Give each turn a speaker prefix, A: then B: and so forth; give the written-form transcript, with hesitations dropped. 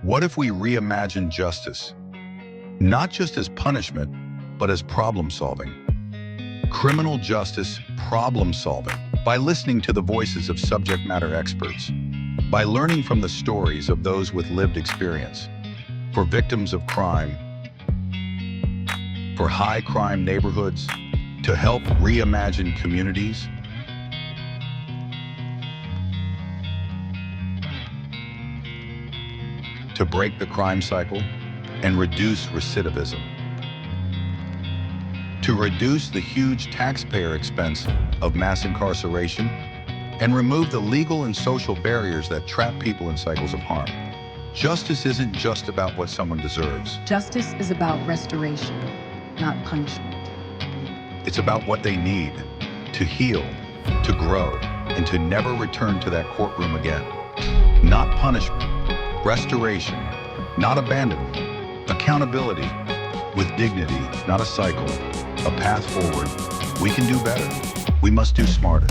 A: What if we reimagine justice? Not just as punishment, but as problem solving. Criminal justice problem solving. By listening to the voices of subject matter experts. By learning from the stories of those with lived experience. For victims of crime. For high crime neighborhoods. To help reimagine communities. To break the crime cycle and reduce recidivism. To reduce the huge taxpayer expense of mass incarceration and remove the legal and social barriers that trap people in cycles of harm. Justice isn't just about what someone deserves.
B: Justice is about restoration, not punishment.
A: It's about what they need to heal, to grow, and to never return to that courtroom again. Not punishment, restoration, not abandonment, accountability, with dignity, not a cycle, a path forward. We can do better. We must do smarter.